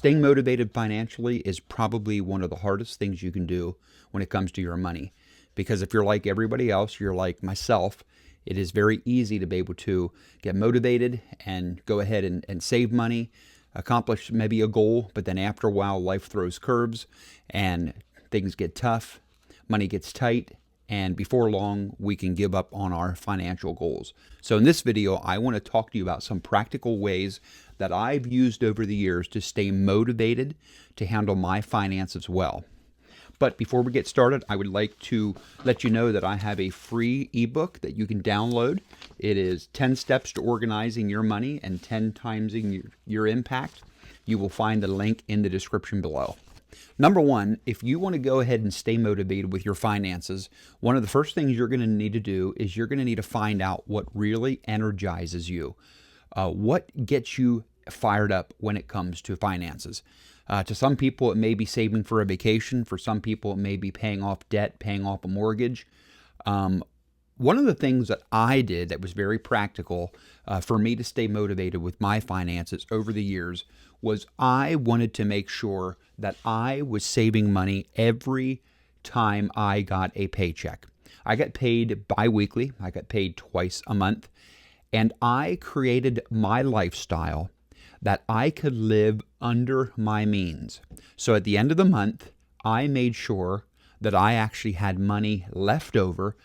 Staying motivated financially is probably one of the hardest things you can do when it comes to your money. Because if you're like everybody else, you're like myself, it is very easy to be able to get motivated and go ahead and save money, accomplish maybe a goal, but then after a while, life throws curves and things get tough, money gets tight, and before long, we can give up on our financial goals. So in this video, I want to talk to you about some practical ways that I've used over the years to stay motivated to handle my finances well. But before we get started, I would like to let you know that I have a free ebook that you can download. It is 10 Steps to Organizing Your Money and 10 Timesing Your Impact. You will find the link in the description below. Number one, if you want to go ahead and stay motivated with your finances, one of the first things you're going to need to do is you're going to need to find out what really energizes you. What gets you fired up when it comes to finances? To some people, it may be saving for a vacation. For some people, it may be paying off debt, paying off a mortgage. One of the things that I did that was very practical for me to stay motivated with my finances over the years was I wanted to make sure that I was saving money every time I got a paycheck. I got paid bi-weekly. I got paid twice a month. And I created my lifestyle that I could live under my means. So at the end of the month, I made sure that I actually had money left over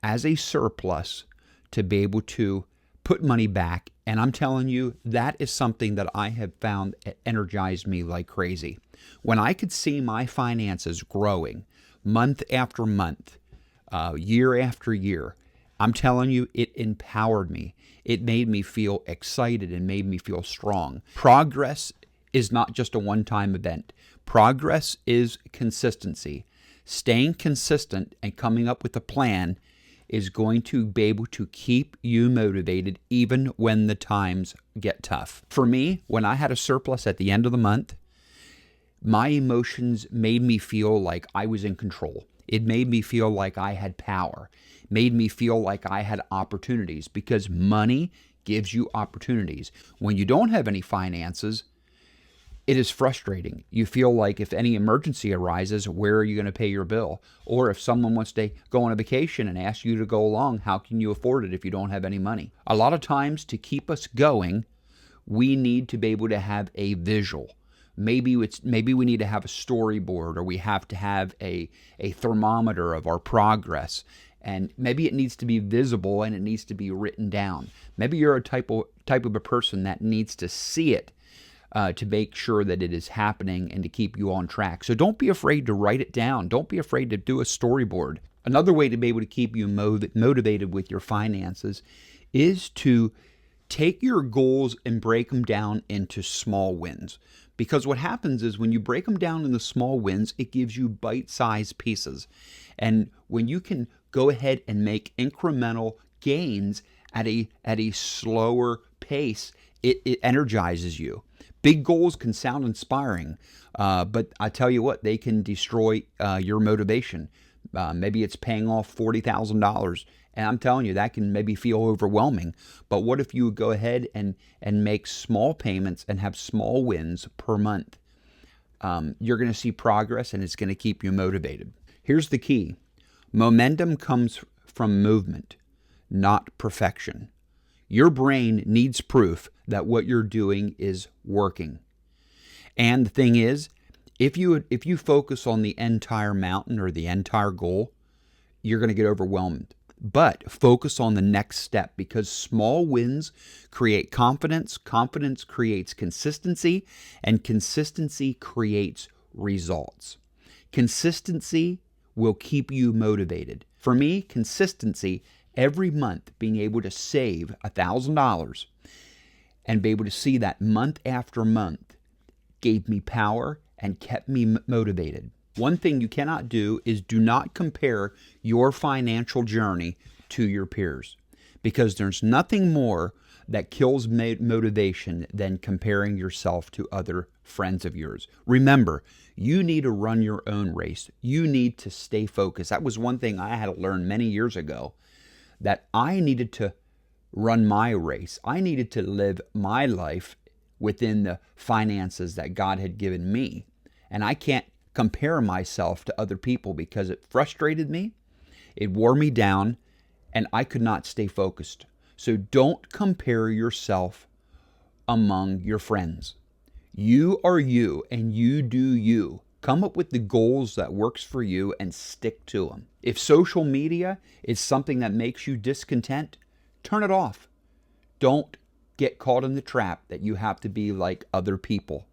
as a surplus to be able to put money back. And I'm telling you, that is something that I have found energized me like crazy. When I could see my finances growing month after month, year after year, I'm telling you, it empowered me. It made me feel excited and made me feel strong. Progress is not just a one-time event. Progress is consistency. Staying consistent and coming up with a plan is going to be able to keep you motivated even when the times get tough. For me, when I had a surplus at the end of the month, my emotions made me feel like I was in control. It made me feel like I had power, made me feel like I had opportunities, because money gives you opportunities. When you don't have any finances, it is frustrating. You feel like if any emergency arises, where are you going to pay your bill? Or if someone wants to go on a vacation and ask you to go along, how can you afford it if you don't have any money? A lot of times, to keep us going, we need to be able to have a visual. Maybe we need to have a storyboard, or we have to have a thermometer of our progress. And maybe it needs to be visible and it needs to be written down. Maybe you're a type of a person that needs to see it to make sure that it is happening and to keep you on track. So don't be afraid to write it down. Don't be afraid to do a storyboard. Another way to be able to keep you motivated with your finances is to take your goals and break them down into small wins. Because what happens is when you break them down into small wins, it gives you bite-sized pieces. And when you can go ahead and make incremental gains at a slower pace, it energizes you. Big goals can sound inspiring, but I tell you what, they can destroy your motivation. Maybe it's paying off $40,000. And I'm telling you, that can maybe feel overwhelming. But what if you would go ahead and make small payments and have small wins per month? You're going to see progress, and it's going to keep you motivated. Here's the key. Momentum comes from movement, not perfection. Your brain needs proof that what you're doing is working. And the thing is, if you focus on the entire mountain or the entire goal, you're going to get overwhelmed. But focus on the next step, because small wins create confidence. Confidence creates consistency, and consistency creates results. Consistency will keep you motivated. For me, consistency, every month being able to save $1,000 and be able to see that month after month gave me power and kept me motivated. One thing you cannot do is do not compare your financial journey to your peers, because there's nothing more that kills motivation than comparing yourself to other friends of yours. Remember, you need to run your own race. You need to stay focused. That was one thing I had to learn many years ago, that I needed to run my race. I needed to live my life within the finances that God had given me. And I can't compare myself to other people because it frustrated me, it wore me down, and I could not stay focused. So don't compare yourself among your friends. You are you, and you do you. Come up with the goals that works for you and stick to them. If social media is something that makes you discontent, turn it off. Don't get caught in the trap that you have to be like other people,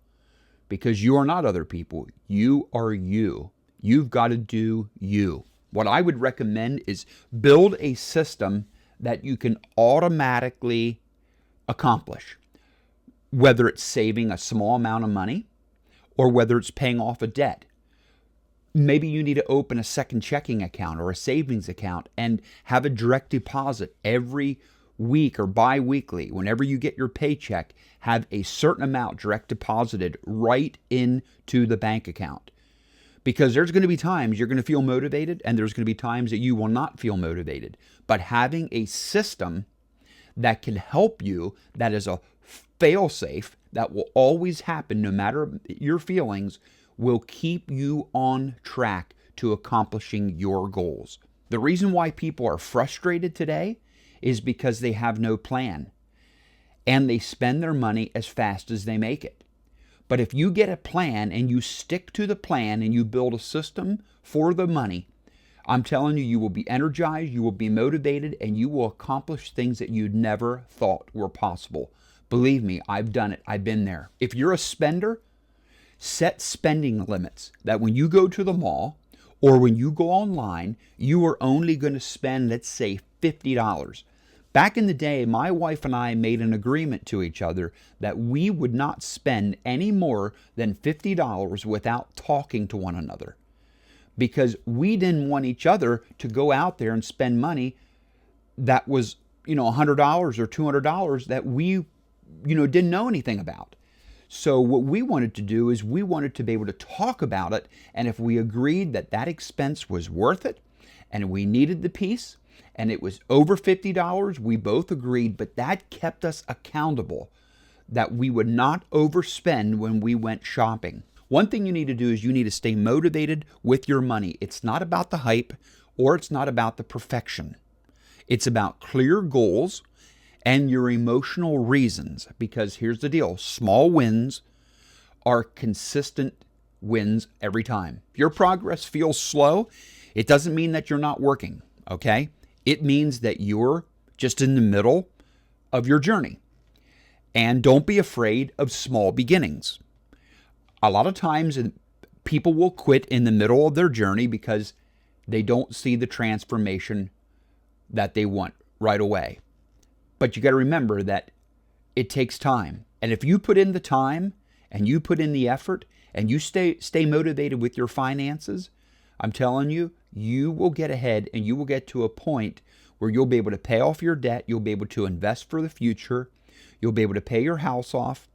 because you are not other people. You are you. You've got to do you. What I would recommend is build a system that you can automatically accomplish, whether it's saving a small amount of money or whether it's paying off a debt. Maybe you need to open a second checking account or a savings account and have a direct deposit every week or bi-weekly. Whenever you get your paycheck, have a certain amount direct deposited right into the bank account. Because there's going to be times you're going to feel motivated and there's going to be times that you will not feel motivated. But having a system that can help you, that is a fail-safe, that will always happen no matter your feelings, will keep you on track to accomplishing your goals. The reason why people are frustrated today is because they have no plan and they spend their money as fast as they make it. But if you get a plan and you stick to the plan and you build a system for the money, I'm telling you, you will be energized, you will be motivated, and you will accomplish things that you'd never thought were possible. Believe me, I've done it. I've been there. If you're a spender, set spending limits that when you go to the mall or when you go online, you are only going to spend, let's say, $50. Back in the day, my wife and I made an agreement to each other that we would not spend any more than $50 without talking to one another, because we didn't want each other to go out there and spend money that was, $100 or $200 that we, didn't know anything about. So what we wanted to do is we wanted to be able to talk about it, and if we agreed that that expense was worth it and we needed the piece and it was over $50, we both agreed, but that kept us accountable that we would not overspend when we went shopping. One thing you need to do is you need to stay motivated with your money. It's not about the hype or it's not about the perfection. It's about clear goals and your emotional reasons, because here's the deal. Small wins are consistent wins every time. If your progress feels slow, it doesn't mean that you're not working, okay? It means that you're just in the middle of your journey. And don't be afraid of small beginnings. A lot of times people will quit in the middle of their journey because they don't see the transformation that they want right away. But you got to remember that it takes time. And if you put in the time and you put in the effort and you stay motivated with your finances, I'm telling you, you will get ahead and you will get to a point where you'll be able to pay off your debt, you'll be able to invest for the future, you'll be able to pay your house off,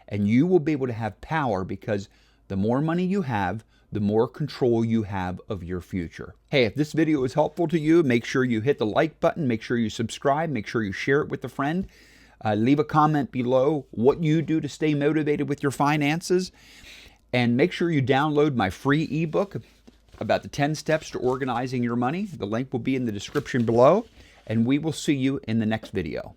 and you will be able to have power, because the more money you have, the more control you have of your future. Hey, if this video is helpful to you, make sure you hit the like button, make sure you subscribe, make sure you share it with a friend. Leave a comment below what you do to stay motivated with your finances. And make sure you download my free ebook about the 10 steps to organizing your money. The link will be in the description below, and we will see you in the next video.